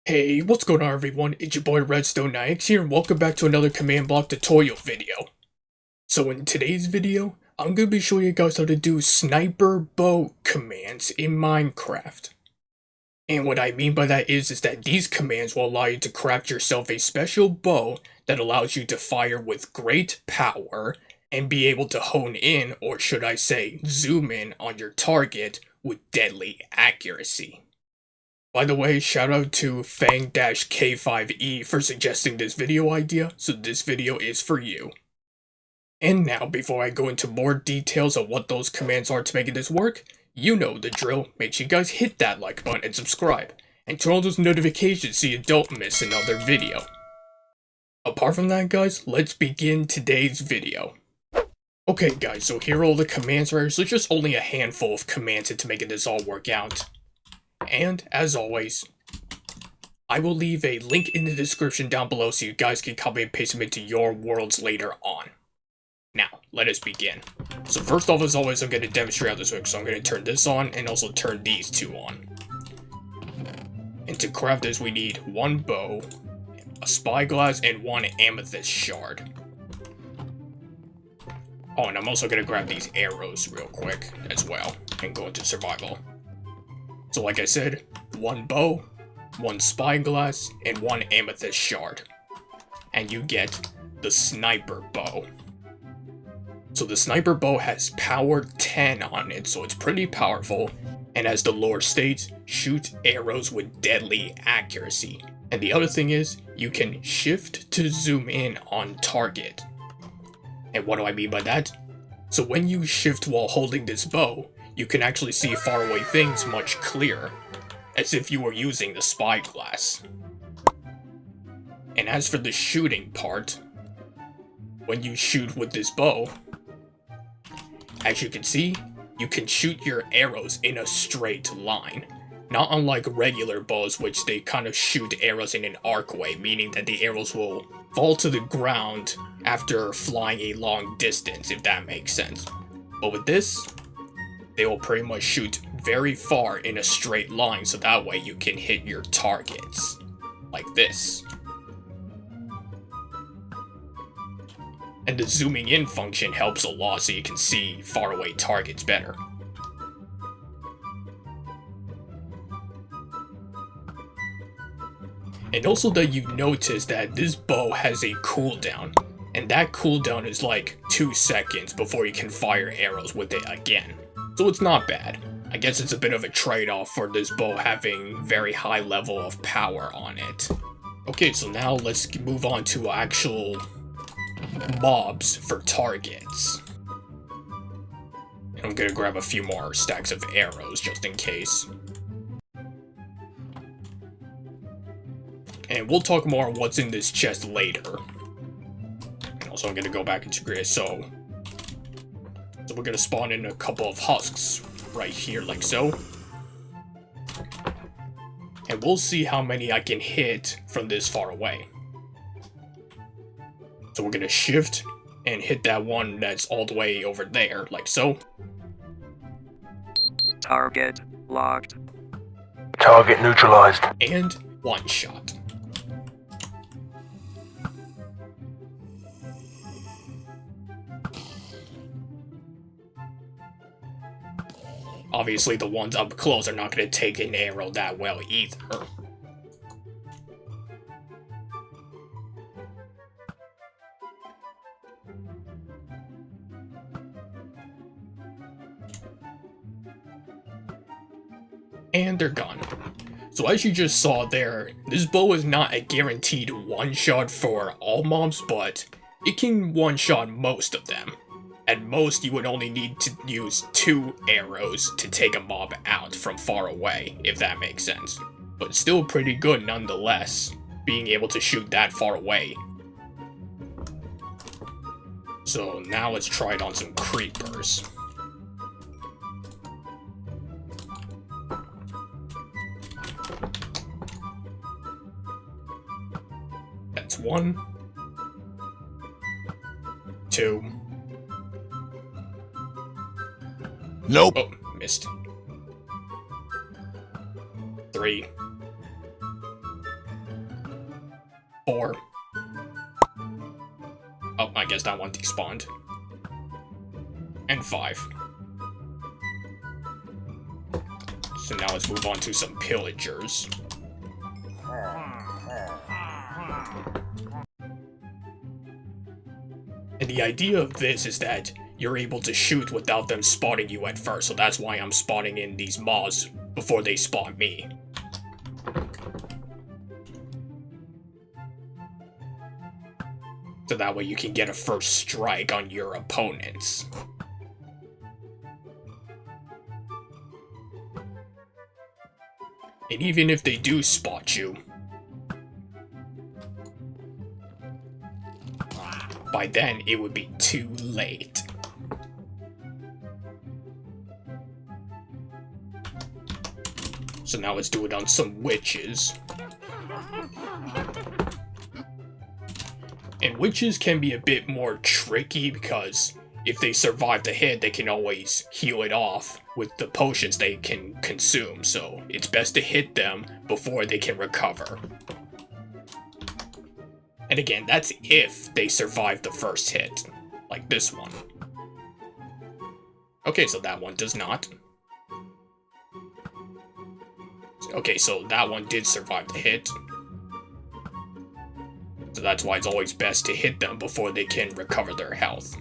Hey, what's going on everyone? It's your boy Redstone9X here and welcome back to another command block tutorial video. So in today's video, I'm going to be showing you guys how to do sniper bow commands in Minecraft. And what I mean by that is that these commands will allow you to craft yourself a special bow that allows you to fire with great power and be able to hone in, or should I say, zoom in on your target with deadly accuracy. By the way, shout out to Fang-K5E for suggesting this video idea, so this video is for you. And now, before I go into more details of what those commands are to make this work, you know the drill. Make sure you guys hit that like button and subscribe, and turn on those notifications so you don't miss another video. Apart from that guys, let's begin today's video. Okay guys, so here are all the commands right here, so just only a handful of commands to make this all work out. And, as always, I will leave a link in the description down below so you guys can copy and paste them into your worlds later on. Now, let us begin. So first off, as always, I'm going to demonstrate how this works. So I'm going to turn this on and also turn these two on. And to craft this, we need one bow, a spyglass, and one amethyst shard. Oh, and I'm also going to grab these arrows real quick as well and go into survival. So like I said, one bow, one spyglass, and one amethyst shard. And you get the sniper bow. So the sniper bow has power 10 on it, so it's pretty powerful. And as the lore states, shoot arrows with deadly accuracy. And the other thing is, you can shift to zoom in on target. And what do I mean by that? So when you shift while holding this bow, you can actually see faraway things much clearer, as if you were using the spyglass. And as for the shooting part, when you shoot with this bow, as you can see, you can shoot your arrows in a straight line. Not unlike regular bows, which they kind of shoot arrows in an arc way, meaning that the arrows will fall to the ground after flying a long distance, if that makes sense. But with this, they will pretty much shoot very far in a straight line, so that way you can hit your targets. Like this. And the zooming in function helps a lot so you can see faraway targets better. And also that you notice that this bow has a cooldown. And that cooldown is like 2 seconds before you can fire arrows with it again. So it's not bad. I guess it's a bit of a trade-off for this bow having very high level of power on it. Okay, so now let's move on to actual mobs for targets. And I'm gonna grab a few more stacks of arrows just in case. And we'll talk more on what's in this chest later. And also I'm gonna go back into grid, so we're gonna spawn in a couple of husks right here, like so. And we'll see how many I can hit from this far away. So we're gonna shift and hit that one that's all the way over there, like so. Target locked. Target neutralized. And one shot. Obviously, the ones up close are not going to take an arrow that well either. And they're gone. So as you just saw there, this bow is not a guaranteed one-shot for all mobs, but it can one-shot most of them. At most, you would only need to use 2 arrows to take a mob out from far away, if that makes sense. But still pretty good nonetheless, being able to shoot that far away. So now let's try it on some creepers. That's 1, 2. Nope. Oh, missed. 3. guess that one despawned. And 5. So now let's move on to some pillagers. And the idea of this is that you're able to shoot without them spotting you at first, so that's why I'm spotting in these moths before they spot me. So that way you can get a first strike on your opponents. And even if they do spot you, by then it would be too late. So now let's do it on some witches. And witches can be a bit more tricky because if they survive the hit, they can always heal it off with the potions they can consume, so it's best to hit them before they can recover. And again, that's if they survive the first hit, like this one. Okay, so that one does not. Okay, so that one did survive the hit. So that's why it's always best to hit them before they can recover their health.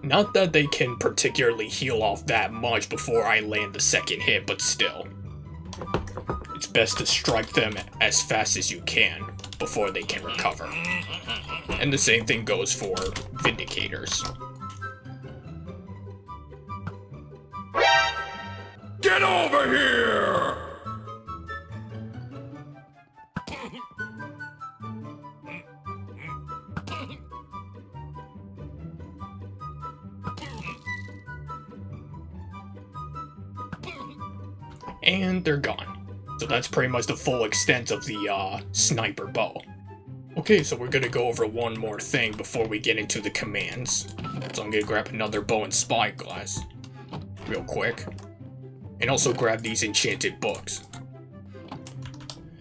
Not that they can particularly heal off that much before I land the second hit, but still. It's best to strike them as fast as you can before they can recover. And the same thing goes for Vindicators. Get over here! And they're gone. So that's pretty much the full extent of the sniper bow. Okay, so we're gonna go over one more thing before we get into the commands. So I'm gonna grab another bow and spyglass real quick. And also grab these enchanted books.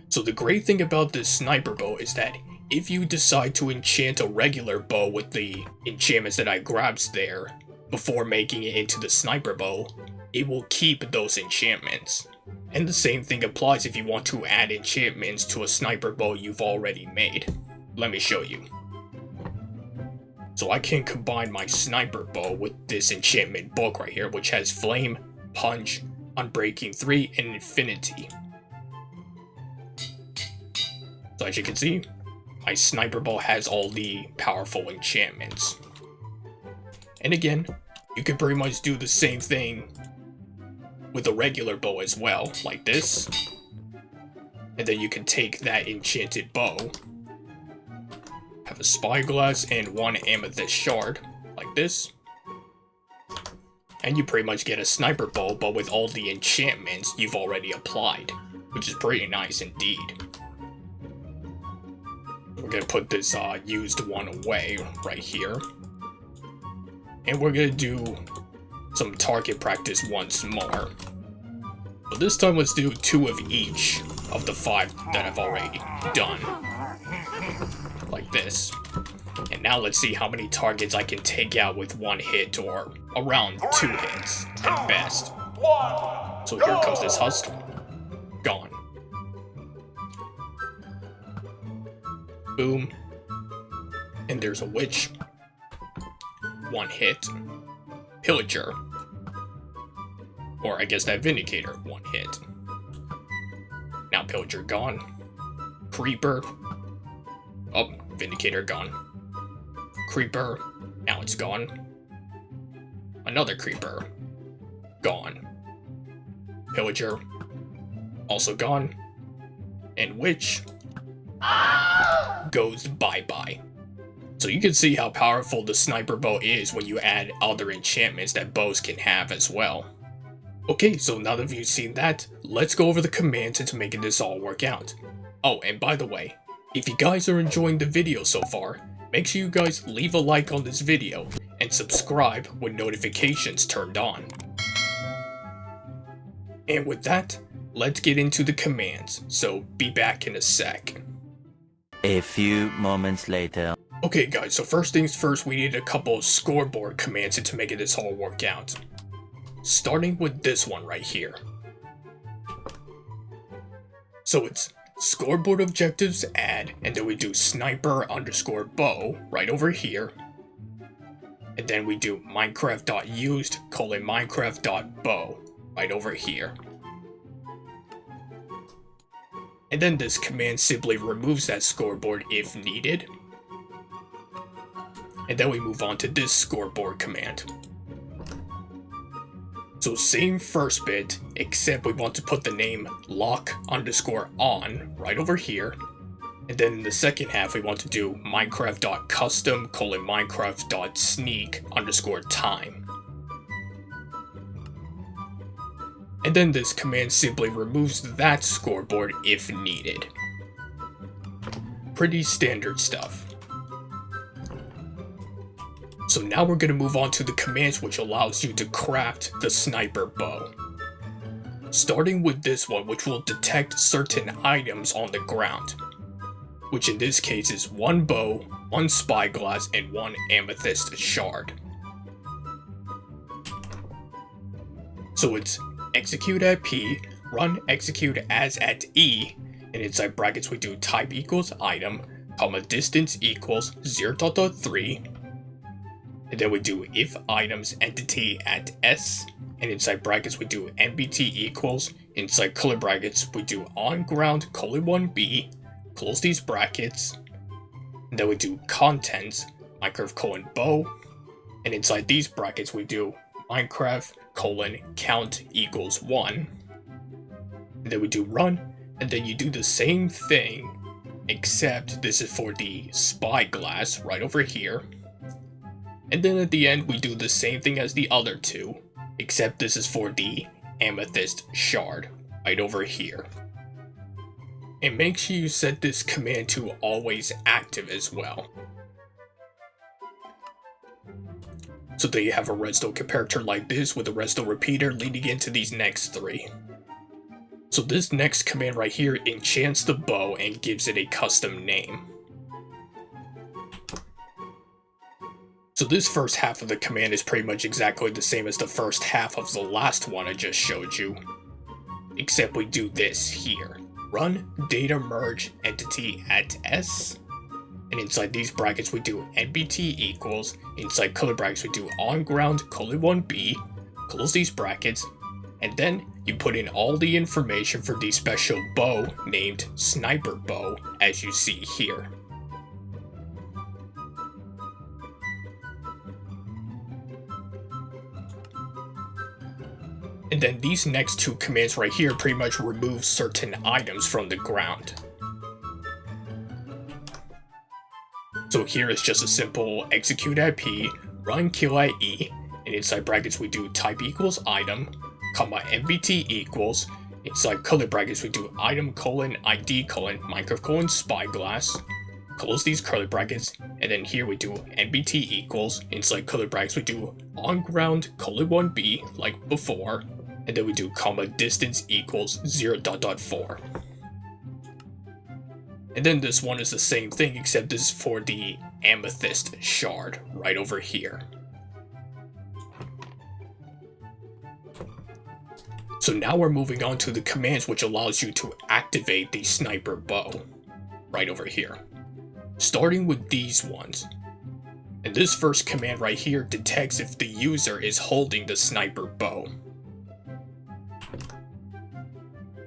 So the great thing about this sniper bow is that if you decide to enchant a regular bow with the enchantments that I grabbed there before making it into the sniper bow, it will keep those enchantments. And the same thing applies if you want to add enchantments to a sniper bow you've already made. Let me show you. So I can combine my sniper bow with this enchantment book right here, which has Flame, Punch, Unbreaking 3, and Infinity. So as you can see, my sniper bow has all the powerful enchantments. And again, you can pretty much do the same thing with a regular bow as well, like this. And then you can take that enchanted bow, have a spyglass and one amethyst shard, like this. And you pretty much get a sniper bow, but with all the enchantments you've already applied, which is pretty nice indeed. We're gonna put this used one away right here. And we're gonna do some target practice once more. But this time let's do 2 of each of the 5 that I've already done. Like this. And now let's see how many targets I can take out with 1 hit or around 2 hits at best. So here comes this husk. Gone. Boom. And there's a witch. 1 hit. Pillager. Or I guess that Vindicator. 1 hit. Now Pillager gone. Creeper. Oh, Vindicator gone. Creeper. Now it's gone. Another Creeper. Gone. Pillager. Also gone. And Witch goes bye-bye. So you can see how powerful the sniper bow is when you add other enchantments that bows can have as well. Okay, so now that you've seen that, let's go over the commands into making this all work out. Oh, and by the way, if you guys are enjoying the video so far, make sure you guys leave a like on this video and subscribe with notifications turned on. And with that, let's get into the commands, so be back in a sec. A few moments later. Okay guys, so first things first, we need a couple of scoreboard commands to make this all work out. Starting with this one right here. So it's scoreboard objectives add, and then we do sniper_bow right over here. And then we do minecraft.used::minecraft.bow right over here. And then this command simply removes that scoreboard if needed. And then we move on to this scoreboard command. So same first bit, except we want to put the name lock_on right over here. And then in the second half, we want to do minecraft.custom::minecraft.sneak_time. And then this command simply removes that scoreboard if needed. Pretty standard stuff. So now we're going to move on to the commands which allows you to craft the sniper bow. Starting with this one, which will detect certain items on the ground. Which in this case is 1 bow, 1 spyglass, and 1 amethyst shard. So it's execute at P, run execute as at E, and inside brackets we do type equals item, comma distance equals 0.3, and then we do if items entity at S, and inside brackets we do nbt equals, inside color brackets we do on ground :1b, close these brackets, and then we do contents, Minecraft::bow, and inside these brackets we do Minecraft::count equals 1, and then we do run, and then you do the same thing, except this is for the spyglass right over here, and then at the end we do the same thing as the other two, except this is for the amethyst shard right over here. And make sure you set this command to always active as well. So that you have a redstone comparator like this with a redstone repeater leading into these next 3. So this next command right here enchants the bow and gives it a custom name. So this first half of the command is pretty much exactly the same as the first half of the last one I just showed you. Except we do this here. Run data merge entity at S, and inside these brackets we do nbt equals, inside color brackets we do on ground :1b, close these brackets, and then you put in all the information for the special bow named sniper bow as you see here. And then these next 2 commands right here pretty much remove certain items from the ground. So here is just a simple execute at P, run kill at E, and inside brackets we do type equals item, comma nbt equals, inside color brackets we do item :ID Minecraft :spyglass, close these curly brackets, and then here we do nbt equals, inside color brackets we do on ground :1b like before, and then we do comma distance equals 0.4. And then this one is the same thing, except this is for the amethyst shard right over here. So now we're moving on to the commands which allows you to activate the sniper bow right over here. Starting with these ones. And this first command right here detects if the user is holding the sniper bow.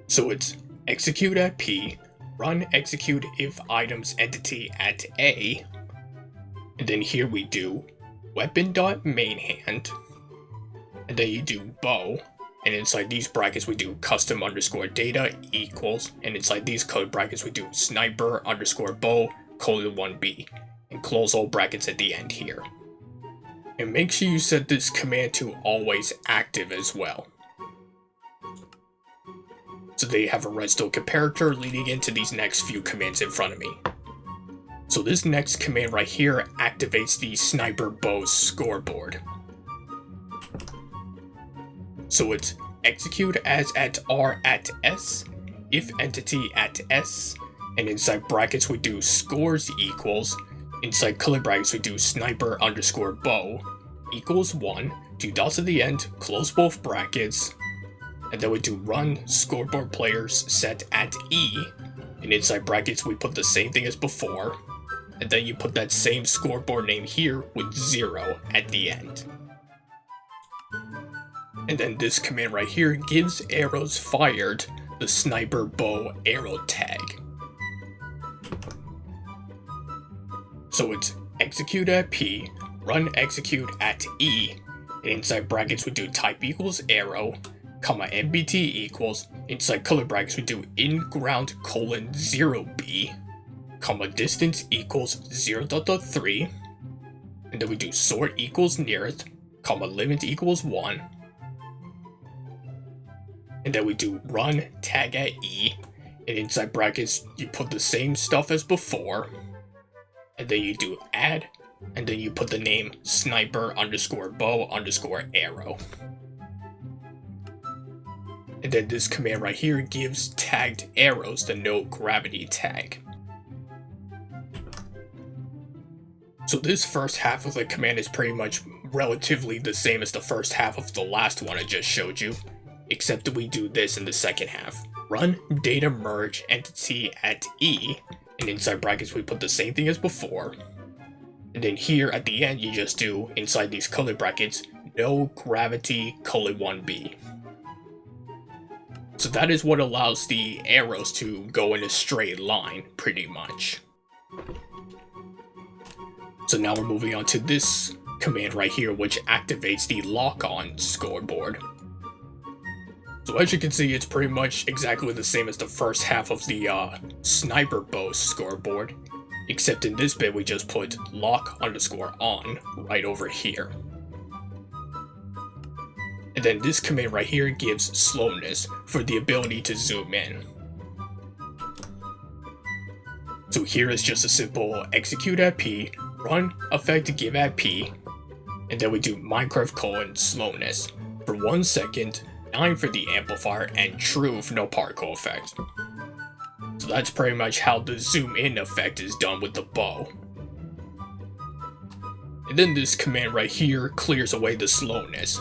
So it's execute at P, run execute if items entity at A, and then here we do weapon.mainHand, and then you do bow, and inside these brackets we do custom_data equals, and inside these code brackets we do sniper_bow :1b, and close all brackets at the end here. And make sure you set this command to always active as well. So they have a redstone comparator leading into these next few commands in front of me. So this next command right here activates the sniper bow scoreboard. So it's execute as at r at s, if entity at s, and inside brackets we do scores equals, inside curly brackets we do sniper underscore bow equals 1, 2 dots at the end, close both brackets, and then we do run scoreboard players set at E, and inside brackets we put the same thing as before, and then you put that same scoreboard name here with 0 at the end. And then this command right here gives arrows fired the sniper bow arrow tag. So it's execute at P, run execute at E, and inside brackets we do type equals arrow, comma MBT equals, inside color brackets we do in-ground colon 0B, comma distance equals 0.3, and then we do sort equals nearest, comma limit equals 1, and then we do run tag at E, and inside brackets you put the same stuff as before, and then you do add, and then you put the name sniper underscore bow underscore arrow. And then this command right here gives tagged arrows the no gravity tag. So this first half of the command is pretty much relatively the same as the first half of the last one I just showed you, except that we do this in the second half. Run data merge entity at E, and inside brackets we put the same thing as before. And then here at the end you just do, inside these color brackets, no gravity colon 1B. So that is what allows the arrows to go in a straight line, pretty much. So now we're moving on to this command right here, which activates the lock-on scoreboard. So as you can see, it's pretty much exactly the same as the first half of the sniper bow scoreboard, except in this bit we just put lock underscore on right over here. And then this command right here gives slowness for the ability to zoom in. So here is just a simple execute at P, run effect give at P, and then we do Minecraft colon slowness for 1 second, 9 for the amplifier, and true for no particle effect. So that's pretty much how the zoom in effect is done with the bow. And then this command right here clears away the slowness.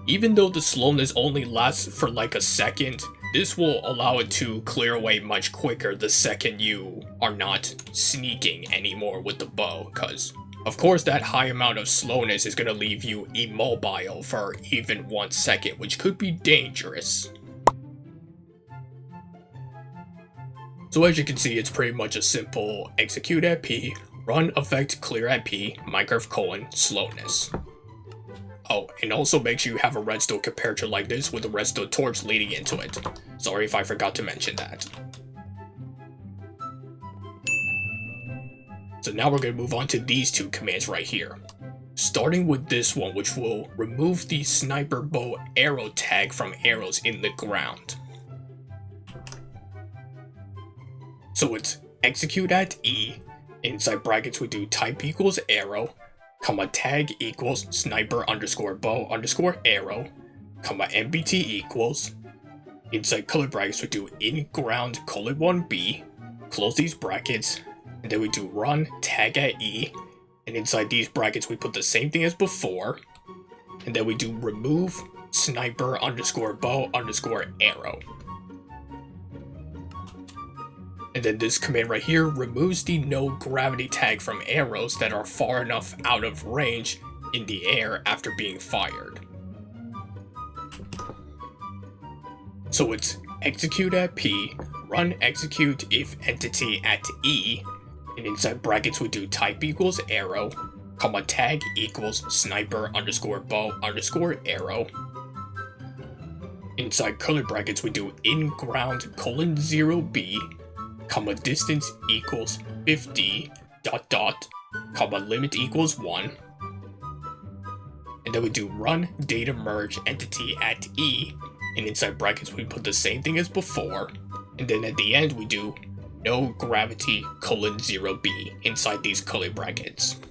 Even though the slowness only lasts for like a second, this will allow it to clear away much quicker the second you are not sneaking anymore with the bow, because of course that high amount of slowness is going to leave you immobile for even 1 second, which could be dangerous. So as you can see, it's pretty much a simple execute at P, run effect clear at P, Minecraft colon slowness. Oh, and also make sure you have a redstone comparator like this with a redstone torch leading into it. Sorry if I forgot to mention that. So now we're going to move on to these two commands right here. Starting with this one, which will remove the sniper bow arrow tag from arrows in the ground. So it's execute at E, inside brackets we do type equals arrow, comma tag equals sniper underscore bow underscore arrow, comma MBT equals, inside color brackets we do in ground colon 1B, close these brackets, and then we do run tag at E, and inside these brackets we put the same thing as before, and then we do remove sniper underscore bow underscore arrow. And then this command right here removes the no gravity tag from arrows that are far enough out of range in the air after being fired. So it's execute at P, run execute if entity at E, and inside brackets we do type equals arrow, comma tag equals sniper underscore bow underscore arrow. Inside color brackets we do in ground colon 0B, comma distance equals 50 dot dot, comma limit equals 1, and then we do run data merge entity at E, and inside brackets we put the same thing as before, and then at the end we do no gravity colon 0B inside these curly brackets.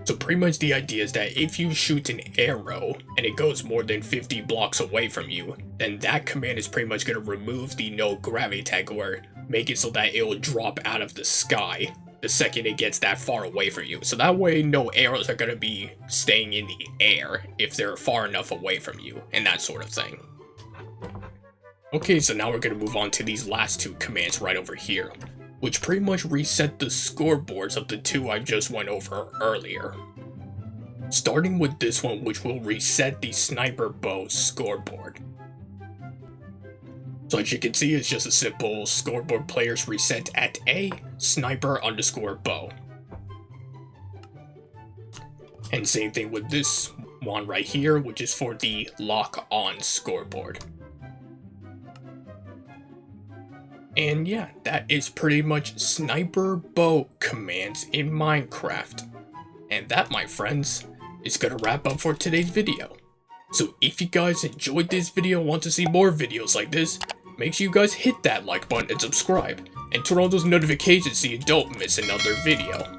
So pretty much the idea is that if you shoot an arrow and it goes more than 50 blocks away from you, then that command is pretty much going to remove the no gravity tag, or make it so that it will drop out of the sky the second it gets that far away from you. So that way no arrows are going to be staying in the air if they're far enough away from you, and that sort of thing. Okay, so now we're going to move on to these last two commands right over here, which pretty much reset the scoreboards of the two I just went over earlier. Starting with this one, which will reset the sniper bow scoreboard. So as you can see, it's just a simple scoreboard players reset at A, sniper_bow. And same thing with this one right here, which is for the lock on scoreboard. And yeah, that is pretty much sniper bow commands in Minecraft. And that, my friends, is gonna wrap up for today's video. So if you guys enjoyed this video and want to see more videos like this, make sure you guys hit that like button and subscribe, and turn on those notifications so you don't miss another video.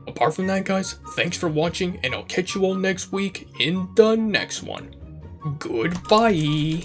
Apart from that, guys, thanks for watching, and I'll catch you all next week in the next one. Goodbye!